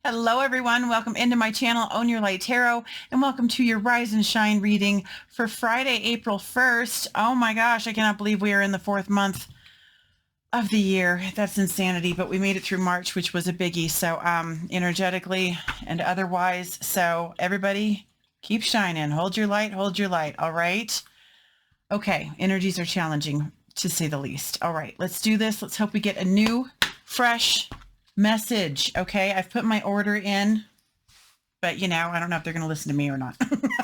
Hello, everyone. Welcome into my channel, Own Your Light Tarot, and welcome to your Rise and Shine reading for Friday, April 1st. Oh my gosh, I cannot believe we are in the 4th month of the year. That's insanity, but we made it through March, which was a biggie. So energetically and otherwise. So everybody keep shining. Hold your light. Hold your light. All right. Okay. Energies are challenging, to say the least. All right. Let's do this. Let's hope we get a new, fresh message. Okay, I've put my order in, but I don't know if they're going to listen to me or not.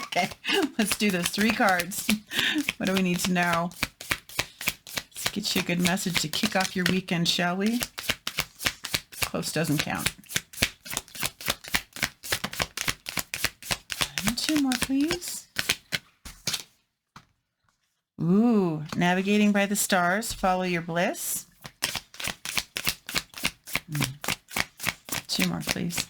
Okay, let's do this. 3 cards. What do we need to know? Let's get you a good message to kick off your weekend, shall we? Close doesn't count. And 2 more, please. Ooh, navigating by the stars. Follow your bliss. 2 more, please.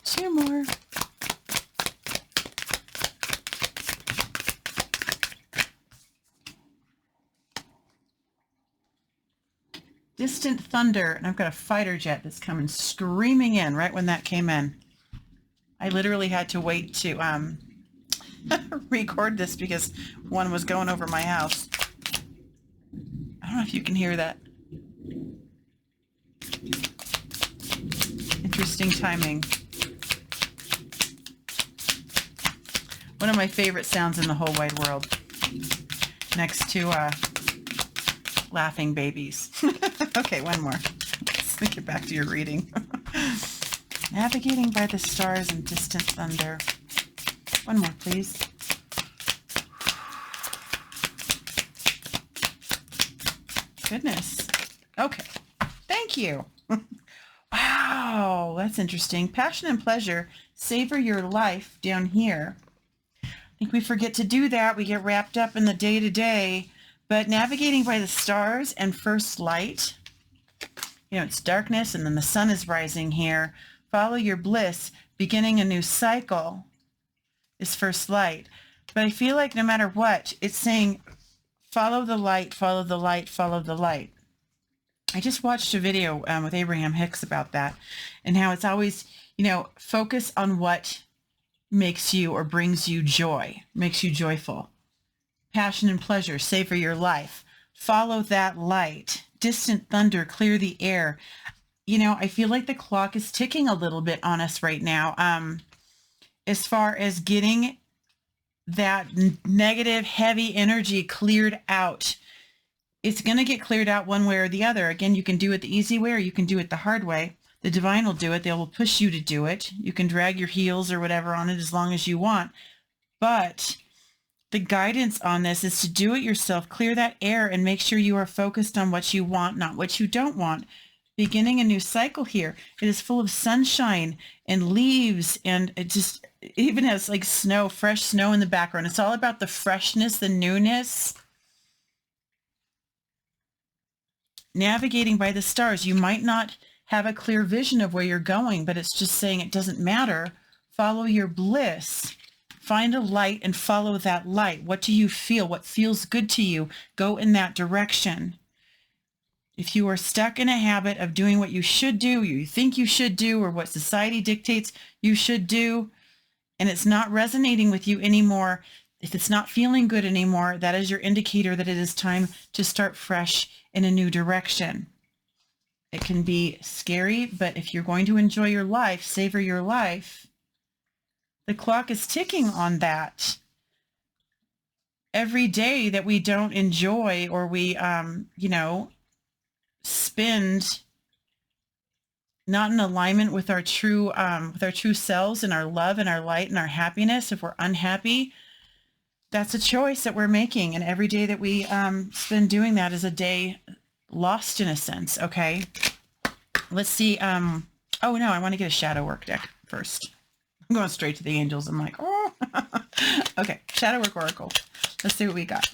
2 more. Distant thunder, and I've got a fighter jet that's coming screaming in right when that came in. I literally had to wait to record this because one was going over my house. I don't know if you can hear that. Interesting timing. One of my favorite sounds in the whole wide world. Next to laughing babies. Okay, one more. Let's get back to your reading. Navigating by the stars and distant thunder. 1 more, please. Goodness. Okay. Thank you. Wow, that's interesting. Passion and pleasure. Savor your life down here. I think we forget to do that. We get wrapped up in the day-to-day. But navigating by the stars and first light, it's darkness and then the sun is rising here. Follow your bliss. Beginning a new cycle is first light. But I feel like no matter what, it's saying follow the light, follow the light, follow the light. I just watched a video with Abraham Hicks about that and how it's always, focus on what makes you or brings you joy, makes you joyful. Passion and pleasure, savor your life. Follow that light. Distant thunder, clear the air. I feel like the clock is ticking a little bit on us right now. As far as getting that negative, heavy energy cleared out. It's going to get cleared out one way or the other. Again, you can do it the easy way or you can do it the hard way. The divine will do it. They will push you to do it. You can drag your heels or whatever on it as long as you want. But the guidance on this is to do it yourself. Clear that air and make sure you are focused on what you want, not what you don't want. Beginning a new cycle here. It is full of sunshine and leaves, and it even has like snow, fresh snow in the background. It's all about the freshness, the newness. Navigating by the stars. You might not have a clear vision of where you're going, but it's just saying it doesn't matter. Follow your bliss. Find a light and follow that light. What do you feel? What feels good to you? Go in that direction. If you are stuck in a habit of doing what you should do, you think you should do, or what society dictates you should do, and it's not resonating with you anymore, if it's not feeling good anymore, that is your indicator that it is time to start fresh in a new direction. It can be scary, but if you're going to enjoy your life, savor your life, the clock is ticking on that. Every day that we don't enjoy or we, spend not in alignment with our true selves and our love and our light and our happiness, if we're unhappy, that's a choice that we're making. And every day that we spend doing that is a day lost in a sense. Okay. Let's see. Oh no, I want to get a shadow work deck first. I'm going straight to the angels. I'm like, oh, okay. Shadow work oracle. Let's see what we got.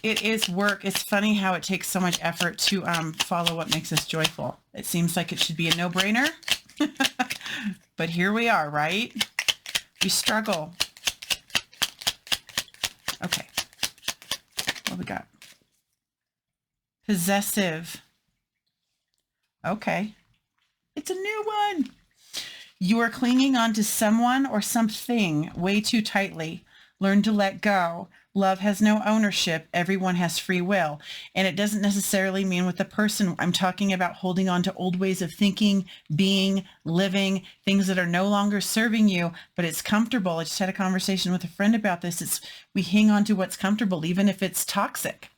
It is work. It's funny how it takes so much effort to follow what makes us joyful. It seems like it should be a no-brainer, but here we are, right? We struggle. Okay. What we got? Possessive. Okay. It's a new one. You are clinging on to someone or something way too tightly. Learn to let go. Love has no ownership. Everyone has free will. And it doesn't necessarily mean with the person. I'm talking about holding on to old ways of thinking, being, living, things that are no longer serving you, but it's comfortable. I just had a conversation with a friend about this. We hang on to what's comfortable, even if it's toxic.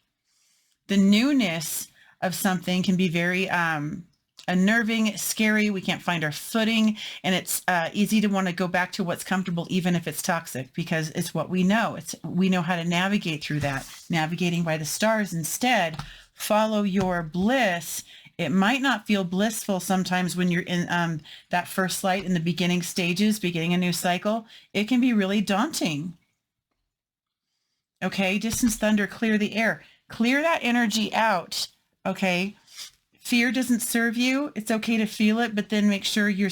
The newness of something can be very unnerving, scary. We can't find our footing, and it's easy to want to go back to what's comfortable, even if it's toxic, because it's what we know. We know how to navigate through that. Navigating by the stars instead. Follow your bliss. It might not feel blissful sometimes when you're in that first light in the beginning stages, beginning a new cycle. It can be really daunting. Okay, distance, thunder, clear the air. Clear that energy out. Okay. Fear doesn't serve you. It's okay to feel it, but then make sure you're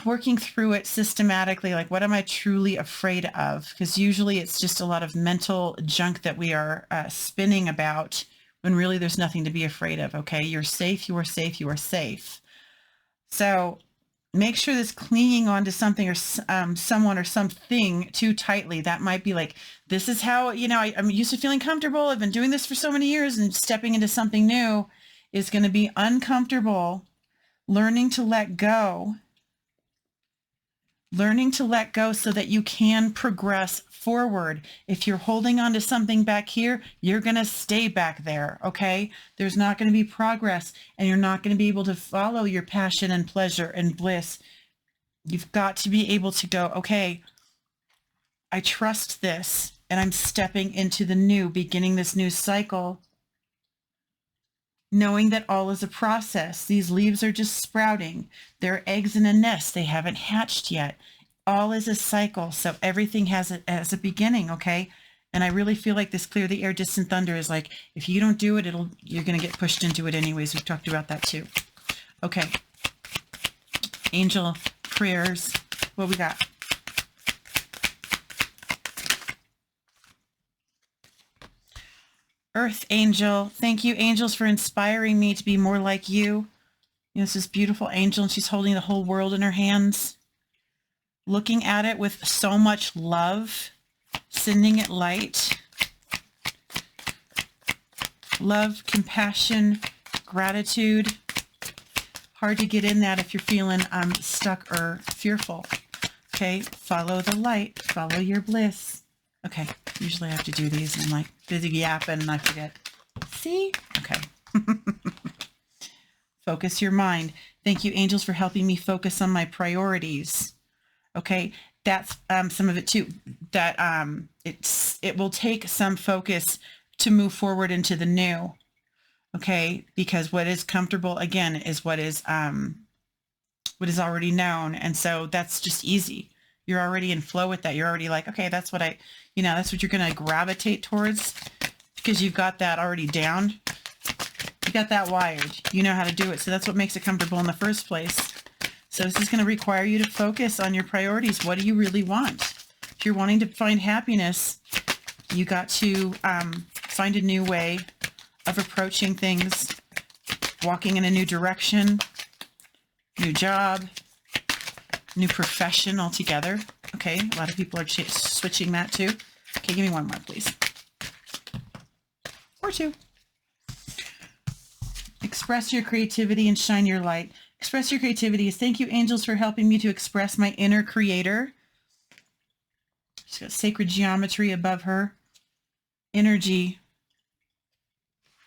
working through it systematically. Like, what am I truly afraid of? Because usually it's just a lot of mental junk that we are spinning about when really there's nothing to be afraid of. Okay. You're safe. You are safe. You are safe. So make sure this clinging on to something or someone or something too tightly, that might be like, this is how, I'm used to feeling comfortable. I've been doing this for so many years, and stepping into something new is going to be uncomfortable. Learning to let go. Learning to let go so that you can progress forward. If you're holding on to something back here, you're going to stay back there. Okay. There's not going to be progress, and you're not going to be able to follow your passion and pleasure and bliss. You've got to be able to go, okay, I trust this, and I'm stepping into the new, beginning this new cycle, knowing that all is a process. These leaves are just sprouting. They're eggs in a nest. They haven't hatched yet. All is a cycle. So everything has a beginning. Okay. And I really feel like this clear the air, distant thunder is like, if you don't do it, you're going to get pushed into it anyways. We've talked about that too. Okay. Angel prayers. What we got? Earth angel. Thank you, angels, for inspiring me to be more like you. This is beautiful angel, and she's holding the whole world in her hands, looking at it with so much love, sending it light. Love, compassion, gratitude. Hard to get in that if you're feeling stuck or fearful. Okay, follow the light, follow your bliss. Okay, usually I have to do these, and I'm like busy yapping and I forget. See? Okay. Focus your mind. Thank you, angels, for helping me focus on my priorities. Okay, that's some of it too. That it will take some focus to move forward into the new. Okay, because what is comfortable again is what is already known, and so that's just easy. You're already in flow with that. You're already like, okay, that's what that's what you're going to gravitate towards, because you've got that already down. You got that wired. You know how to do it. So that's what makes it comfortable in the first place. So this is going to require you to focus on your priorities. What do you really want? If you're wanting to find happiness, you got to find a new way of approaching things, walking in a new direction, new job, new profession altogether. Okay, a lot of people are switching that too. Okay, give me one more, please. Or two. Express your creativity and shine your light. Express your creativity is thank you, angels, for helping me to express my inner creator. She's got sacred geometry above her. Energy.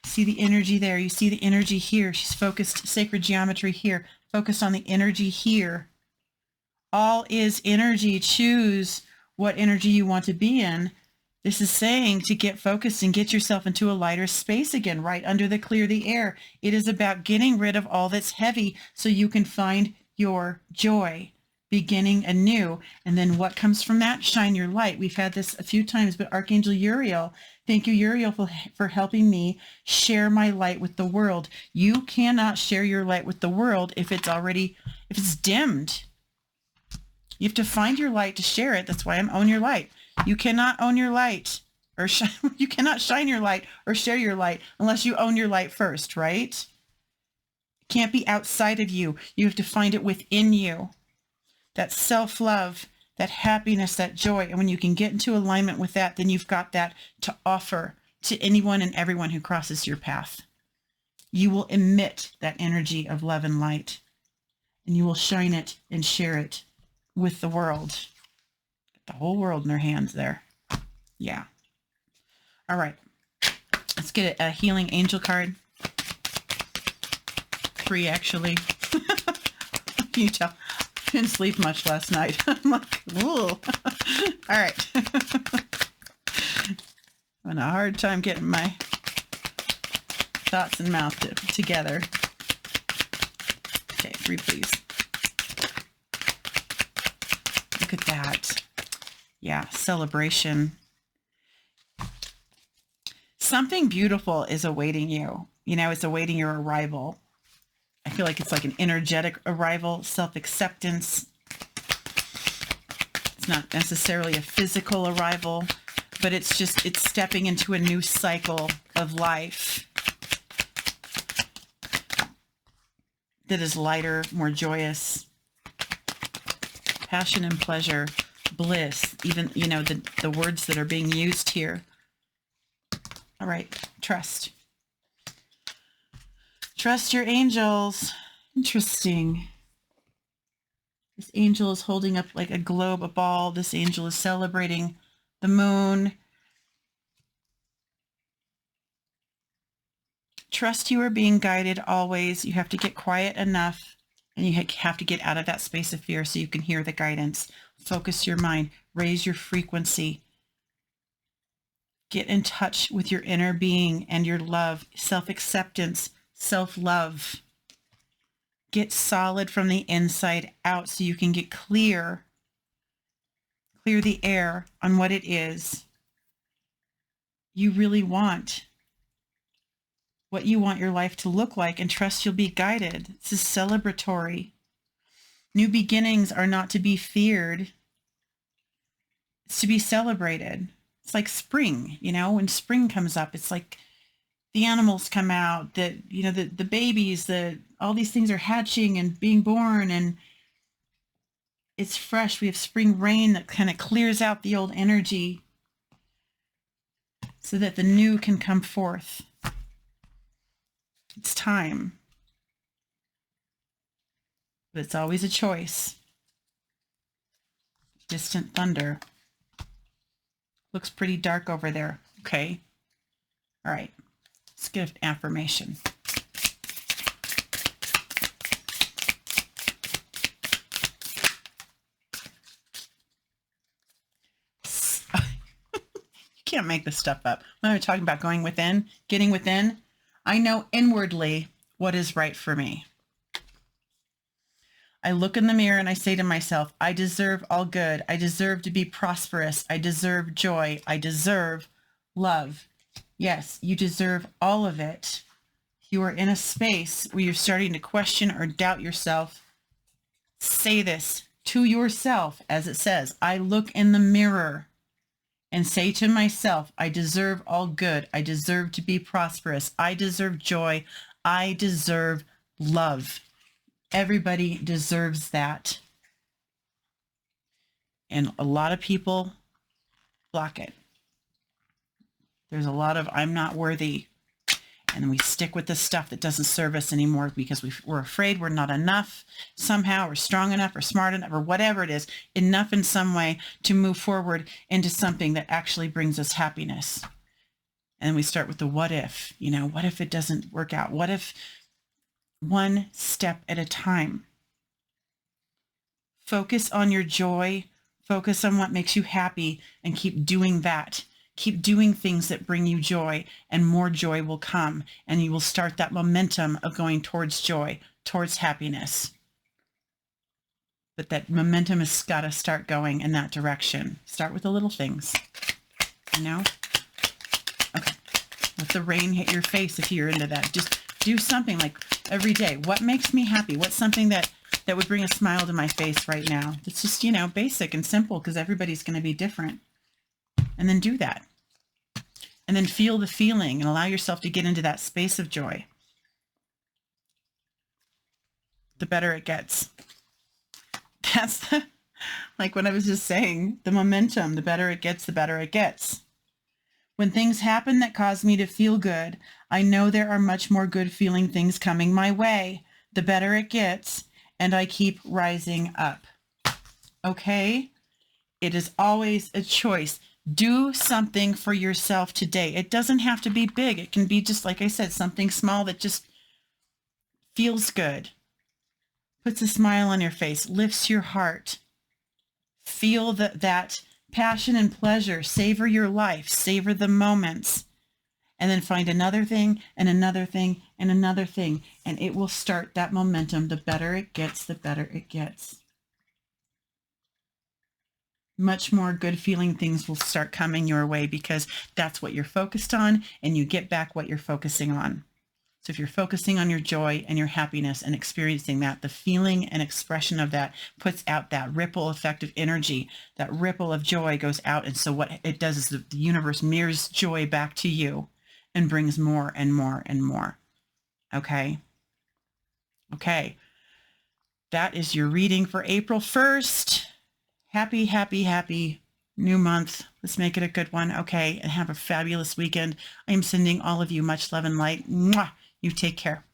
See the energy there. You see the energy here. She's focused, sacred geometry here. Focused on the energy here. All is energy. Choose what energy you want to be in. This is saying to get focused and get yourself into a lighter space again, right under the clear the air. It is about getting rid of all that's heavy so you can find your joy, beginning anew. And then what comes from that? Shine your light. We've had this a few times, but Archangel Uriel, thank you, Uriel, for helping me share my light with the world. You cannot share your light with the world if it's dimmed. You have to find your light to share it. That's why I'm Own Your Light. You cannot own your light or you cannot shine your light or share your light unless you own your light first, right? It can't be outside of you. You have to find it within you. That self-love, that happiness, that joy. And when you can get into alignment with that, then you've got that to offer to anyone and everyone who crosses your path. You will emit that energy of love and light, and you will shine it and share it with the world. Get the whole world in their hands there. Yeah. All right. Let's get a healing angel card. 3, actually. Can you tell? I didn't sleep much last night. I'm like, ooh. All right. I'm having a hard time getting my thoughts and mouth together. Okay, 3, please. Look at that. Yeah, celebration. Something beautiful is awaiting you. You know, it's awaiting your arrival. I feel like it's like an energetic arrival, self-acceptance. It's not necessarily a physical arrival, but it's stepping into a new cycle of life that is lighter, more joyous. Passion and pleasure, bliss, even, you know, the words that are being used here. All right, trust. Trust your angels. Interesting. This angel is holding up like a globe, a ball. This angel is celebrating the moon. Trust you are being guided always. You have to get quiet enough, and you have to get out of that space of fear so you can hear the guidance. Focus your mind. Raise your frequency. Get in touch with your inner being and your love, self-acceptance, self-love. Get solid from the inside out so you can get clear the air on what it is you really want, what you want your life to look like, and trust you'll be guided. This is celebratory. New beginnings are not to be feared. It's to be celebrated. It's like spring, you know, when spring comes up, it's like the animals come out, that, you know, the babies, all these things are hatching and being born, and it's fresh. We have spring rain that kind of clears out the old energy so that the new can come forth. It's time. But it's always a choice. Distant thunder. Looks pretty dark over there. Okay. All right. Let's get an affirmation. You can't make this stuff up. When I'm talking about going within, getting within, I know inwardly what is right for me. I look in the mirror and I say to myself, I deserve all good. I deserve to be prosperous. I deserve joy. I deserve love. Yes, you deserve all of it. If you are in a space where you're starting to question or doubt yourself, say this to yourself, as it says, I look in the mirror and say to myself, I deserve all good. I deserve to be prosperous. I deserve joy. I deserve love. Everybody deserves that. And a lot of people block it. There's a lot of, I'm not worthy. And we stick with the stuff that doesn't serve us anymore because we're afraid we're not enough somehow, or strong enough, or smart enough, or whatever it is, enough in some way to move forward into something that actually brings us happiness. And we start with the what if, you know, what if it doesn't work out? What if? One step at a time. Focus on your joy, focus on what makes you happy, and keep doing that. Keep doing things that bring you joy, and more joy will come, and you will start that momentum of going towards joy, towards happiness. But that momentum has got to start going in that direction. Start with the little things, you know? Okay. Let the rain hit your face if you're into that. Just do something like every day. What makes me happy? What's something that would bring a smile to my face right now? It's just, you know, basic and simple, because everybody's going to be different. And then do that. And then feel the feeling and allow yourself to get into that space of joy. The better it gets. That's the, like what I was just saying, the momentum, the better it gets, the better it gets. When things happen that cause me to feel good, I know there are much more good feeling things coming my way. The better it gets, and I keep rising up. Okay? It is always a choice. Do something for yourself today. It doesn't have to be big. It can be just, like I said, something small that just feels good. Puts a smile on your face, lifts your heart. Feel that passion and pleasure. Savor your life. Savor the moments. And then find another thing and another thing and another thing. And it will start that momentum. The better it gets, the better it gets. Much more good feeling things will start coming your way because that's what you're focused on, and you get back what you're focusing on. So if you're focusing on your joy and your happiness and experiencing that, the feeling and expression of that puts out that ripple effect of energy. That ripple of joy goes out. And so what it does is the universe mirrors joy back to you and brings more and more and more. Okay? Okay. That is your reading for April 1st. Happy, happy, happy new month. Let's make it a good one. Okay. And have a fabulous weekend. I am sending all of you much love and light. Mwah. You take care.